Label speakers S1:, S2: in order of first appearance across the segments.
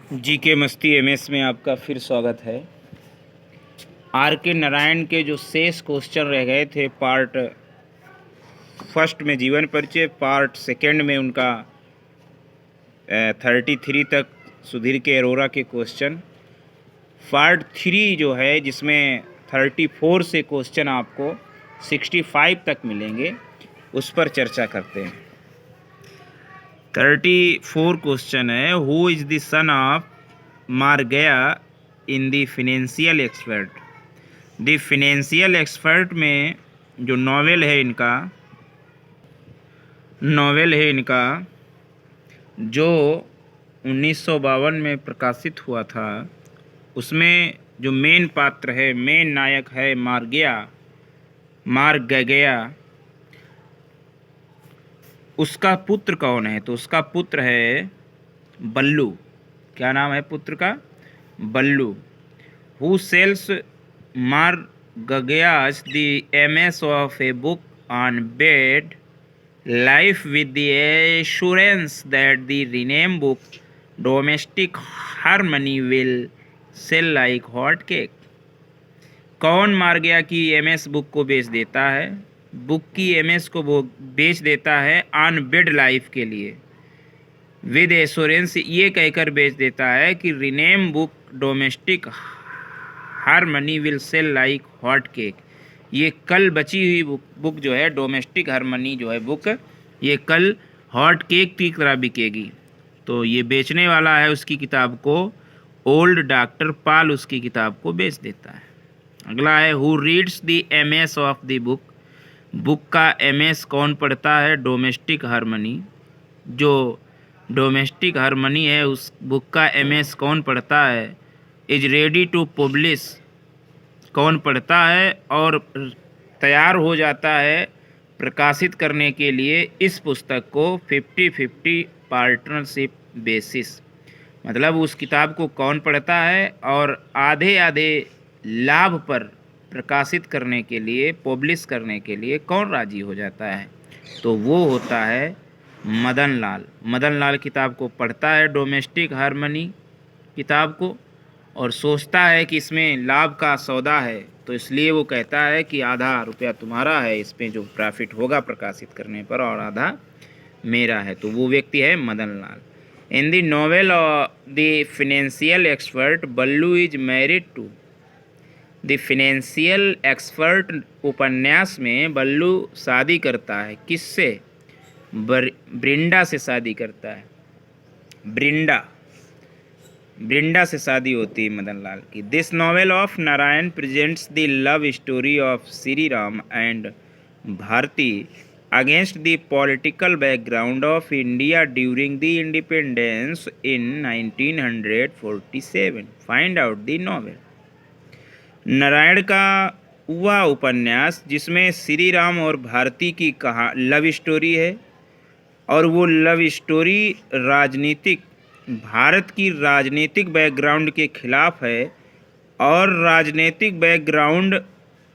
S1: GK मस्ती MS में आपका फिर स्वागत है। आर के नारायण के जो शेष क्वेश्चन रह गए थे पार्ट फर्स्ट में जीवन परिचय, पार्ट सेकंड में उनका 33 तक सुधीर के अरोरा के क्वेश्चन, पार्ट 3 जो है जिसमें 34 से क्वेश्चन आपको 65 तक मिलेंगे, उस पर चर्चा करते हैं। 34 क्वेश्चन है, who is the son of Margayya in the financial expert. The financial expert में जो नॉवेल है इनका जो 1952 में प्रकाशित हुआ था, उसमें जो मेन पात्र है, मेन नायक है मार्गया। उसका पुत्र कौन है? तो उसका पुत्र है बल्लू। क्या नाम है पुत्र का? Balu. Who sells Margayya's the MS of a book on bed life with the assurance that the rename book domestic harmony will sell like hot cake. कौन मार्गया की एमएस बुक को बेच देता है? बुक की एमएस को वो बेच देता है ऑन बेड लाइफ के लिए, विद एश्योरेंस ये कहकर बेच देता है कि rename book domestic harmony will sell like hot cake. ये कल बची हुई बुक जो है, डोमेस्टिक हार्मनी जो है बुक, ये कल हॉट केक की तरह बिकेगी। तो ये बेचने वाला है उसकी किताब को, ओल्ड डॉक्टर पाल उसकी किताब को बेच देता है। अगला है, who reads the MS of the book. Book का एमएस कौन पढ़ता है? Domestic harmony. जो डोमेस्टिक हार्मनी है उस बुक का एमएस कौन पढ़ता है? Is ready to publish. कौन पढ़ता है और तैयार हो जाता है प्रकाशित करने के लिए इस पुस्तक को 50-50 पार्टनरशिप बेसिस। मतलब उस किताब को कौन पढ़ता है और आधे आधे लाभ पर प्रकाशित करने के लिए, पब्लिश करने के लिए कौन राजी हो जाता है? तो वो होता है मदन लाल। मदन लाल किताब को पढ़ता है, डोमेस्टिक हार्मनी किताब को, और सोचता है कि इसमें लाभ का सौदा है, तो इसलिए वो कहता है कि आधा रुपया तुम्हारा है इसमें जो प्रॉफिट होगा प्रकाशित करने पर, और आधा मेरा है। तो वो व्यक्ति है Madan Lal. In the novel the financial expert Balu is married to. The financial expert उपन्यास में बल्लू शादी करता है किससे? ब्रिंडा से शादी करता है। ब्रिंडा से शादी होती है मदन लाल की। This novel of Narayan presents the love story of Shri Ram and Bharati against the political background of India during the independence in 1947। Find out the novel. Narayan का वह उपन्यास जिसमें श्री राम और भारती की लव स्टोरी है, और वो लव स्टोरी भारत की राजनीतिक बैकग्राउंड के खिलाफ है, और राजनीतिक बैकग्राउंड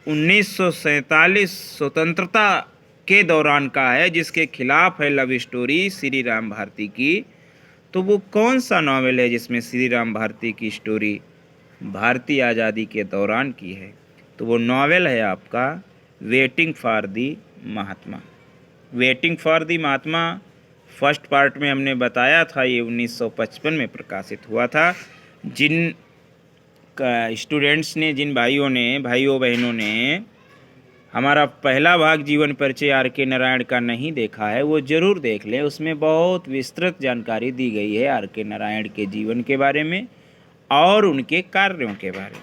S1: 1947 स्वतंत्रता के दौरान का है, जिसके खिलाफ है लव स्टोरी श्री राम भारती की। तो वो कौन सा नॉवेल है जिसमें श्री राम भारती की स्टोरी भारतीय आज़ादी के दौरान की है? तो वो नॉवेल है आपका waiting for the Mahatma. Waiting for the Mahatma first part में हमने बताया था, ये 1955 में प्रकाशित हुआ था। जिन स्टूडेंट्स ने, जिन भाइयों बहनों ने हमारा पहला भाग जीवन परिचय आर के नारायण का नहीं देखा है, वो ज़रूर देख लें। उसमें बहुत विस्तृत जानकारी दी गई है आर के नारायण के जीवन के बारे में और उनके कार्यों के बारे में।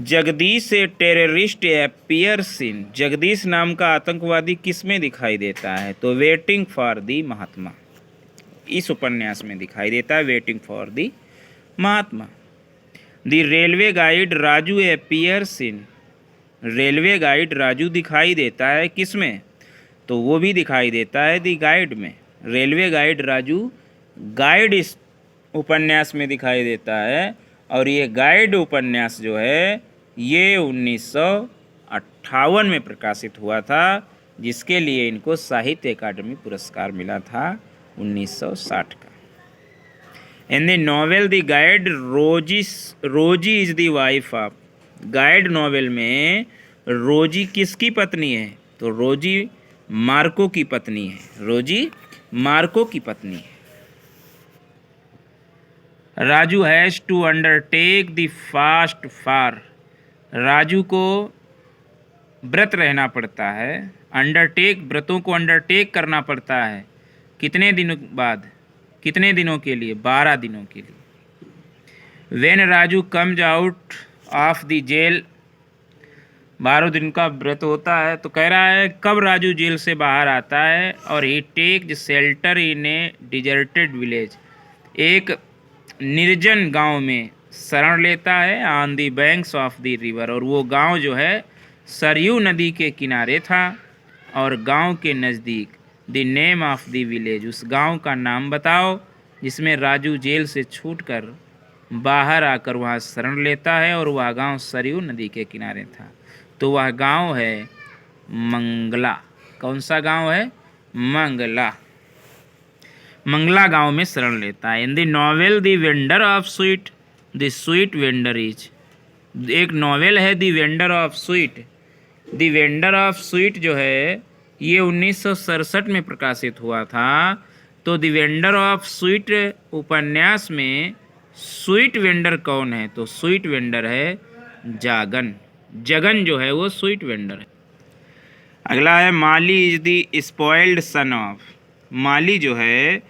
S1: जगदीश ए टेररिस्ट अपीयर्स इन। जगदीश नाम का आतंकवादी किस में दिखाई देता है? तो वेटिंग फॉर दी महात्मा, इस उपन्यास में दिखाई देता है, waiting for the Mahatma. The railway guide Raju appears in. Railway guide Raju दिखाई देता है किस में? तो वो भी दिखाई देता है दी गाइड में। रेलवे गाइड राजू गाइड इस उपन्यास में दिखाई देता है, और ये गाइड उपन्यास जो है ये 1958 में प्रकाशित हुआ था, जिसके लिए इनको साहित्य अकादमी पुरस्कार मिला था 1960 का। In the novel the guide Rosie is the wife of. Guide novel में रोजी किसकी पत्नी है? तो रोजी मार्को की पत्नी है। रोजी मार्को की पत्नी है। Raju has to undertake the fast for. Raju को व्रत रहना पड़ता है। अंडरटेक, व्रतों को अंडरटेक करना पड़ता है। कितने दिनों बाद? कितने दिनों के लिए? 12 दिनों के लिए। When Raju comes out of the jail, 12 दिन का व्रत होता है। तो कह रहा है कब राजू जेल से बाहर आता है। और he take shelter in a deserted village, एक निर्जन गांव में शरण लेता है। On the banks of the river, और वो गांव जो है सरयू नदी के किनारे था। और गांव के नज़दीक the name of the village, उस गांव का नाम बताओ जिसमें राजू जेल से छूटकर बाहर आकर वहाँ शरण लेता है। और वह गांव सरयू नदी के किनारे था। तो वह गांव है मंगला। कौन सा गांव है? मंगला। मंगला गांव में शरण लेता है। In the novel the vendor of sweet, the sweet vendor is, एक नॉवेल है the vendor of sweet. The vendor of sweet जो है ये 1967 में प्रकाशित हुआ था। तो द वेंडर ऑफ स्वीट उपन्यास में स्वीट वेंडर कौन है? तो स्वीट वेंडर है जागन। जगन जो है वो स्वीट वेंडर है। अगला है Mali is the spoiled son of. Mali जो है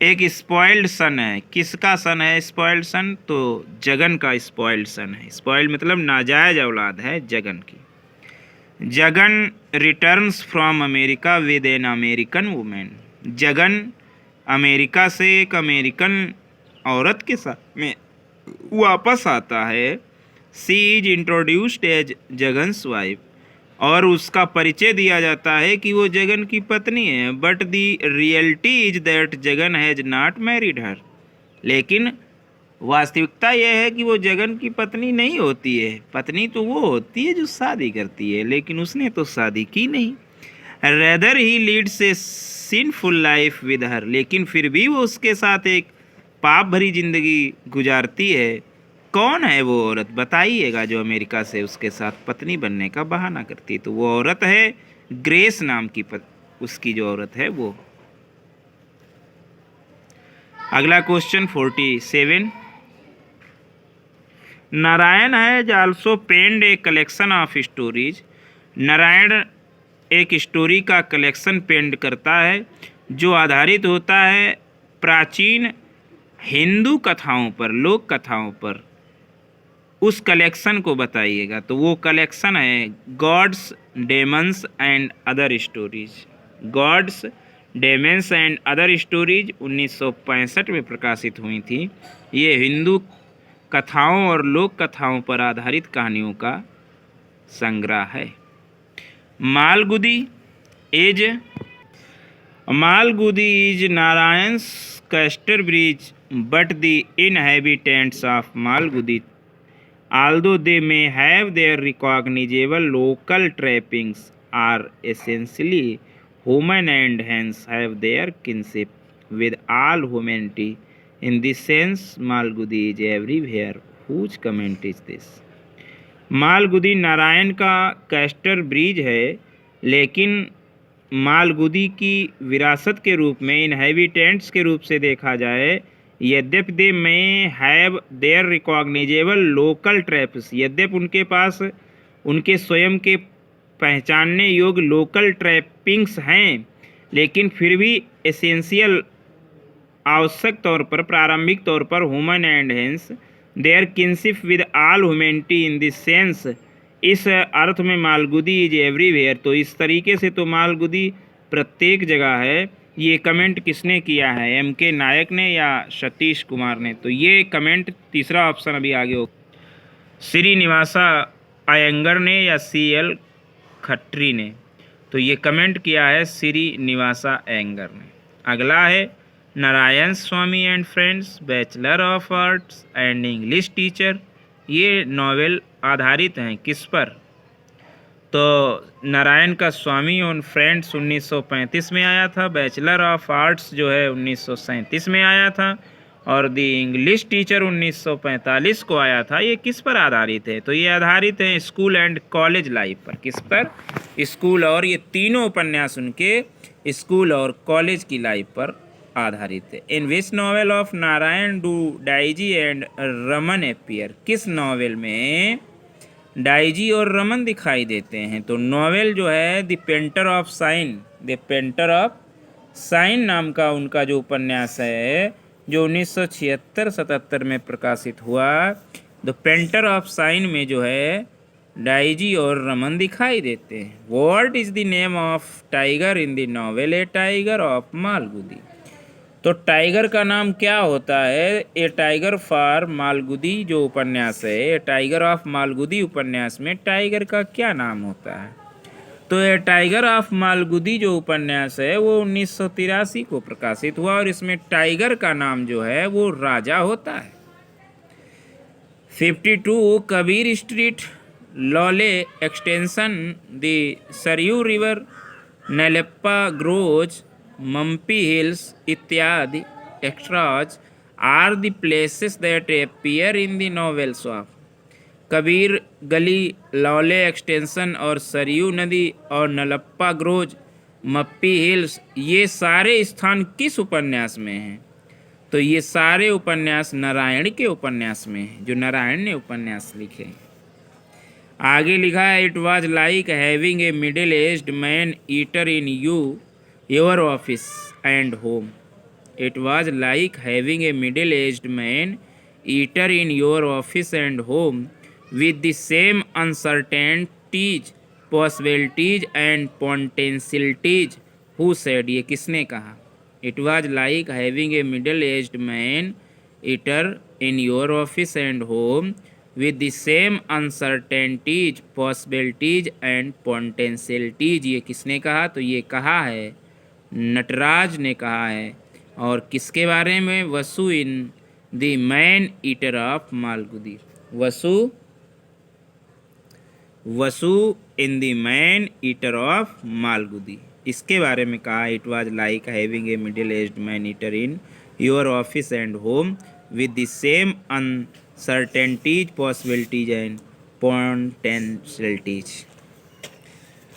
S1: एक स्पॉइल्ड सन है। किसका सन है स्पॉइल्ड सन? तो जगन का स्पॉइल्ड सन है। स्पॉइल्ड मतलब नाजायज औलाद है जगन की। Jagan returns from America with an American women. Jagan America से एक अमेरिकन औरत के साथ में वापस आता है। सी इज इंट्रोड्यूस्ड एज जगन्स वाइफ, और उसका परिचय दिया जाता है कि वो जगन की पत्नी है। But the reality is that Jagan has not married हर, लेकिन वास्तविकता यह है कि वो जगन की पत्नी नहीं होती है। पत्नी तो वो होती है जो शादी करती है, लेकिन उसने तो शादी की नहीं। Rather he leads a sinful life with her, लेकिन फिर भी वो उसके साथ एक पाप भरी जिंदगी गुजारती है। कौन है वो औरत? बताइएगा जो अमेरिका से उसके साथ पत्नी बनने का बहाना करती है। तो वो औरत है ग्रेस नाम की उसकी जो औरत है वो। अगला question 47। Narayan has also penned a collection of stories. Narayan एक स्टोरी का कलेक्शन पेंड करता है जो आधारित होता है प्राचीन हिंदू कथाओं पर, लोक कथाओं पर। उस कलेक्शन को बताइएगा। तो वो कलेक्शन है gods, demons and other stories. Gods, demons and other stories 1965 में प्रकाशित हुई थी। ये हिंदू कथाओं और लोक कथाओं पर आधारित कहानियों का संग्रह है। मालगुदी इज नारायण's कैस्टर ब्रिज, बट द inhabitants of Malgudi, although they may have their recognizable local trappings, are essentially human and hence have their kinship with all humanity. In this sense, Malgudi is everywhere. Whose comment is this? Malgudi Narayan का Casterbridge bridge है, लेकिन मालगुदी की विरासत के रूप में, inhabitants के रूप से देखा जाए, यद्यपि दे में हैव देयर रिकॉग्निजेबल लोकल ट्रैप्स, यद्यपि उनके पास उनके स्वयं के पहचानने योग्य लोकल ट्रैपिंग्स हैं, लेकिन फिर भी एसेंशियल, आवश्यक तौर पर, प्रारंभिक तौर पर, human and hence their kinship with all humanity in this sense, इस अर्थ में मालगुदी इज एवरीवेयर। तो इस तरीके से तो मालगुदी प्रत्येक जगह है। ये कमेंट किसने किया है? MK नायक ने या सतीश कुमार ने? तो ये कमेंट तीसरा ऑप्शन अभी आगे हो, श्रीनिवासा अयंगर ने या CL खट्री ने। तो ये कमेंट किया है श्रीनिवासा अयंगर ने। अगला है Narayan Swami and friends, bachelor of arts and English teacher. ये नॉवेल आधारित हैं किस पर? तो नारायण का स्वामी और फ्रेंड्स 1935 में आया था। बैचलर ऑफ आर्ट्स जो है 1937 में आया था। और द इंग्लिश टीचर 1945 को आया था, ये किस पर आधारित है? तो ये आधारित है स्कूल एंड कॉलेज लाइफ पर। किस पर? स्कूल, और ये तीनों उपन्यास उनके स्कूल और कॉलेज की लाइफ पर आधारित है। In which novel of Narayan do Daisy and Raman appear? किस नॉवेल में डाइजी और रमन दिखाई देते हैं? तो नॉवेल जो है the painter of sine, the painter of sine नाम का उनका जो उपन्यास है, जो 1976-77 में प्रकाशित हुआ। द पेंटर ऑफ साइन में जो है डाइजी और रमन दिखाई देते हैं। What is the name of tiger in the novel a tiger of Malgudi? तो टाइगर का नाम क्या होता है? ए टाइगर फॉर मालगुदी जो उपन्यास है, ए टाइगर ऑफ मालगुदी उपन्यास में टाइगर का क्या नाम होता है? तो ए टाइगर ऑफ मालगुदी जो उपन्यास है वो 1983 को प्रकाशित हुआ, और इसमें टाइगर का नाम जो है वो राजा होता है। 52 Kabir street, Lawley extension, the Sarayu river, Nallappa grove, Mempi hills इत्यादि extras are the places that appear in the novels of Kabir गली, लौले एक्सटेंशन और सरयू नदी और नलप्पा ग्रोज, मप्पी हिल्स, ये सारे स्थान किस उपन्यास में हैं? तो ये सारे उपन्यास नारायण के उपन्यास में हैं, जो नारायण ने उपन्यास लिखे। आगे लिखा है it was like having a middle aged man eater in your office and home. It was like having a middle aged man eater in your office and home with the same uncertainties, possibilities and potentialities. Who said? ये किसने कहा? It was like having a middle-aged man eater in your office and home with the same uncertainties, possibilities and potentialities. ये किसने कहा? तो ये कहा है नटराज ने कहा है। और किसके बारे में? Vasu in the man eater of Malgudi. Vasu in the man eater of Malgudi, इसके बारे में कहा। It was like having a middle aged man eater in your office and home with the same uncertainties, possibilities and potentialities.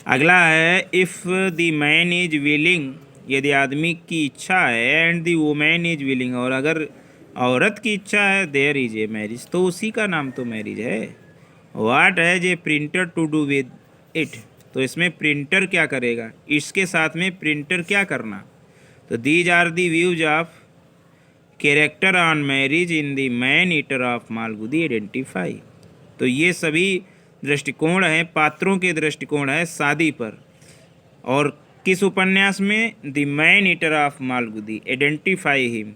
S1: अगला है if the man is willing, यदि आदमी की इच्छा है, and the women is willing, और अगर औरत की इच्छा है, देयर इज ए मैरिज, तो उसी का नाम तो मैरिज है। What has a printer to do with it? तो इसमें प्रिंटर क्या करेगा, इसके साथ में प्रिंटर क्या करना? तो these are the views of character on marriage in the man eater of Malgudi identify. तो ये सभी दृष्टिकोण हैं, पात्रों के दृष्टिकोण है शादी पर। और किस उपन्यास में? The man eater of Malgudi, identify him.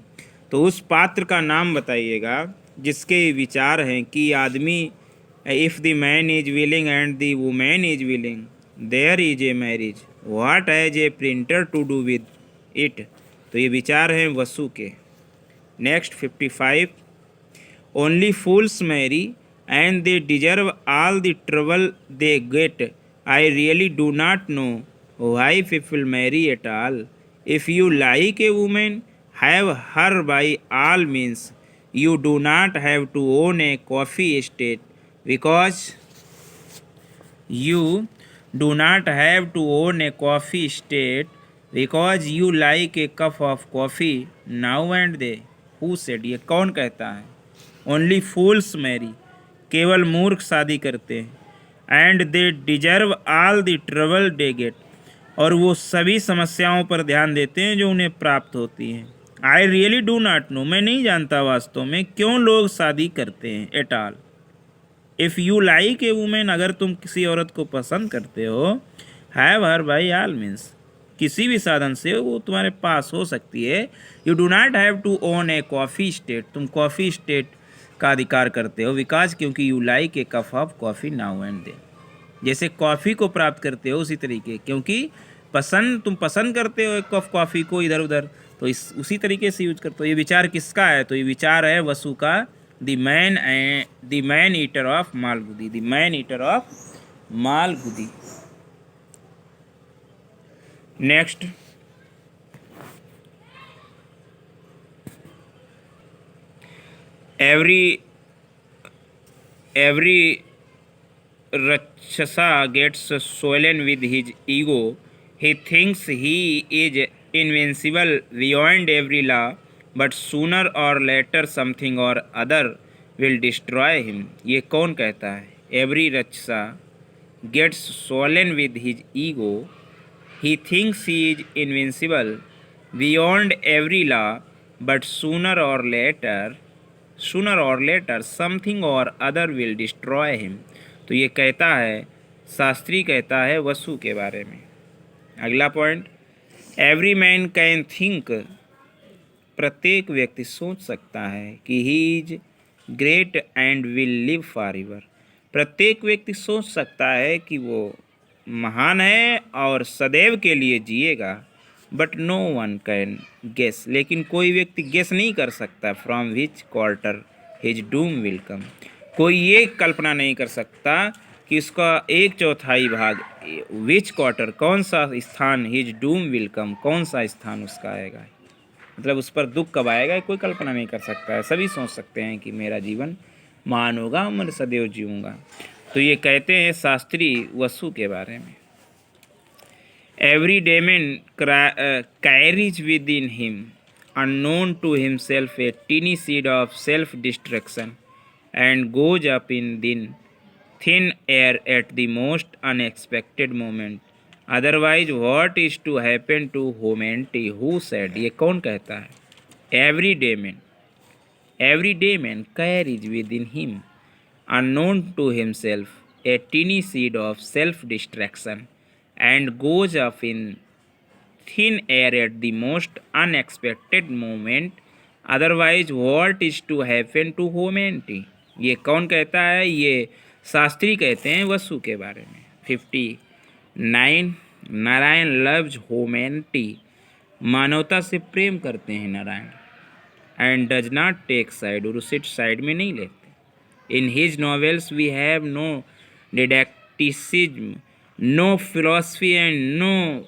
S1: तो उस पात्र का नाम बताइएगा जिसके विचार हैं कि आदमी, if the man is willing and the women is willing, there is a marriage, what has a printer to do with it? तो ये विचार हैं वसु के। Next 55 only fools marry and they deserve all the trouble they get, I really do not know why people marry at all, if you like a woman have her by all means, you do not have to own a coffee estate because you do not have to own a coffee estate because you like a cup of coffee now and then. Who said? ये कौन कहता है? Only fools marry, केवल मूर्ख शादी करते हैं। And they deserve all the trouble they get, और वो सभी समस्याओं पर ध्यान देते हैं जो उन्हें प्राप्त होती हैं। आई रियली डू नॉट नो, मैं नहीं जानता वास्तव में क्यों लोग शादी करते हैं। Eight all, if you like a women, अगर तुम किसी औरत को पसंद करते हो, have her by all means, किसी भी साधन से वो तुम्हारे पास हो सकती है। You do not have to own a coffee state, तुम कॉफ़ी स्टेट का अधिकार करते हो। बिकॉज, क्योंकि you like a cup of coffee now and then, जैसे कॉफ़ी को प्राप्त करते हो उसी तरीके, क्योंकि तुम पसंद करते हो एक कप कॉफ़ी को इधर उधर, तो उसी तरीके से यूज करते हो। ये विचार किसका है? तो ये विचार है वसु का, the man eater of Malgudi, the man eater of Malgudi. Next Every every Rakshasa gets swollen with his ego. He thinks he is invincible beyond every law, but sooner or later something or other will destroy him. ये कौन कहता है? Every Rakshasa gets swollen with his ego. He thinks he is invincible beyond every law, but sooner or later something or other will destroy him. तो ये कहता है, शास्त्री कहता है वसु के बारे में। अगला point, every man can think, प्रत्येक व्यक्ति सोच सकता है कि he is great and will live for ever. प्रत्येक व्यक्ति सोच सकता है कि वो महान है और सदैव के लिए जिएगा। But no one can guess, लेकिन कोई व्यक्ति गेस नहीं कर सकता from which quarter his doom will come. कोई ये कल्पना नहीं कर सकता कि उसका 1/4 भाग, विच क्वार्टर, कौन सा स्थान, हिज डूम विल कम, कौन सा स्थान उसका आएगा, मतलब उस पर दुख कब आएगा, कोई कल्पना नहीं कर सकता है। सभी सोच सकते हैं कि मेरा जीवन महान होगा, मैं सदैव जीऊँगा। तो ये कहते हैं शास्त्री वसु के बारे में। Every demon carries within him unknown to himself a teeny seed of self-destruction and goes up in thin air at the most unexpected moment. Otherwise, what is to happen to humanity? Who said? ये कौन कहता है? Every day man carries within him, unknown to himself, a teeny seed of self-destruction and goes up in thin air at the most unexpected moment. Otherwise, what is to happen to humanity? ये कौन कहता है? ये शास्त्री कहते हैं वसु के बारे में। 59, नारायण लव्स ह्यूमैनिटी, मानवता से प्रेम करते हैं Narayan. And does not take side, और उसे साइड में नहीं लेते। In his novels we have no didacticism, no philosophy and no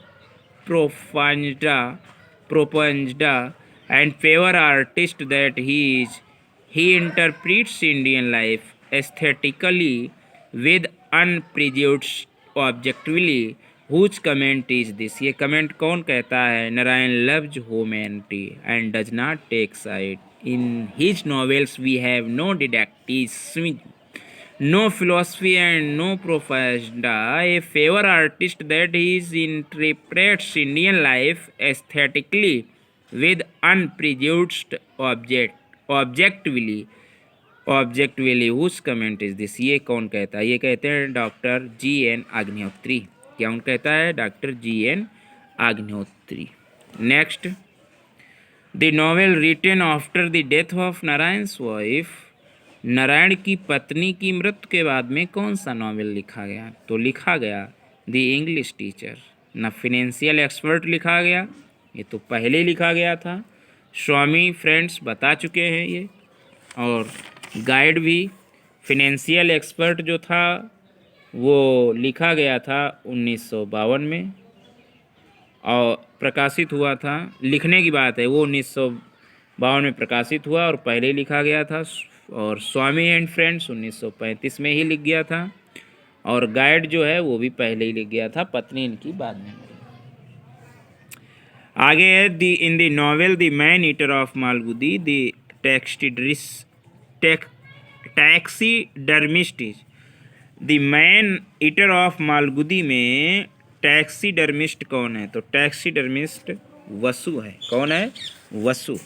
S1: propaganda and favor artist that he interprets Indian life aesthetically with unprejudiced objectively. Whose comment is this? ये comment कौन कहता है? Narayan loves humanity and does not take side. In his novels we have no didacticism, no philosophy and no propaganda. A favor artist that he interprets Indian life aesthetically with unprejudiced objectively. Whose comment is this? ये कौन कहता है? ये कहते हैं doctor G.N. Agnihotri. कौन कहता है? Doctor G.N. Agnihotri. Next, the novel written after the death of Narayan's wife, Narayan की पत्नी की मृत्यु के बाद में कौन सा नॉवेल लिखा गया? तो लिखा गया द इंग्लिश टीचर। न फिनेंशियल एक्सपर्ट लिखा गया, ये तो पहले लिखा गया था। स्वामी फ्रेंड्स बता चुके हैं ये, और गाइड भी। फिनेंशियल एक्सपर्ट जो था वो लिखा गया था 1952 में और प्रकाशित हुआ था। लिखने की बात है, वो 1952 में प्रकाशित हुआ और पहले लिखा गया था। और स्वामी एंड फ्रेंड्स 1935 में ही लिख गया था, और गाइड जो है वो भी पहले ही लिख गया था, पत्नी इनकी बाद में। आगे है in the novel the man eater of Malgudi the taxidermist. The man eater of Malgudi में टैक्सीडर्मिस्ट कौन है? तो टैक्सीडर्मिस्ट वसु है। कौन है? वसु।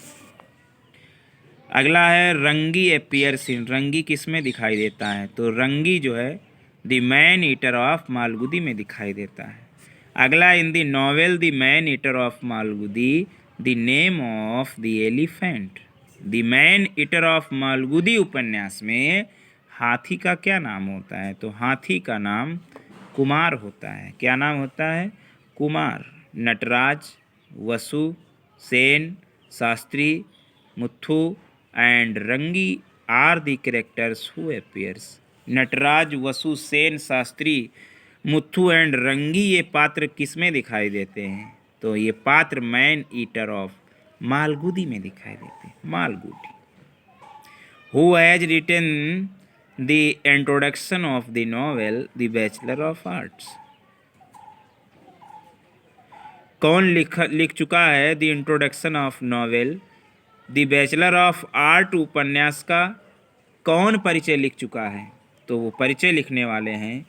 S1: अगला है रंगी अपीयर्स इन, रंगी किस में दिखाई देता है? तो रंगी जो है the man eater of Malgudi में दिखाई देता है। अगला, in the novel the man eater of Malgudi the name of the elephant. The man eater of Malgudi उपन्यास में हाथी का क्या नाम होता है? तो हाथी का नाम कुमार होता है। क्या नाम होता है? Kumar. Nataraj, Vasu, Sen, Shastri, Muthu and Rangi are the characters who appears. Nataraj, Vasu, Sen, Shastri, Muthu and Rangi ये पात्र किस में दिखाई देते हैं? तो ये पात्र मैन ईटर ऑफ मालगुदी में दिखाई देते हैं। Malgudi. Who has written the introduction of the novel the bachelor of arts? कौन लिख चुका है the introduction of novel the bachelor of art उपन्यास का कौन परिचय लिख चुका है? तो वो परिचय लिखने वाले हैं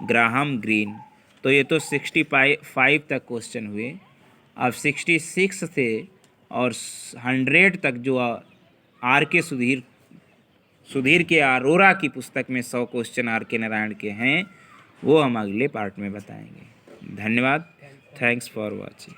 S1: ग्राहम ग्रीन। तो ये तो 65 तक क्वेश्चन हुए। अब 66 से और 100 तक जो आर के सुधीर के अरोरा की पुस्तक में 100 क्वेश्चन आर के नारायण के हैं, वो हम अगले पार्ट में बताएंगे। धन्यवाद। Thanks for watching.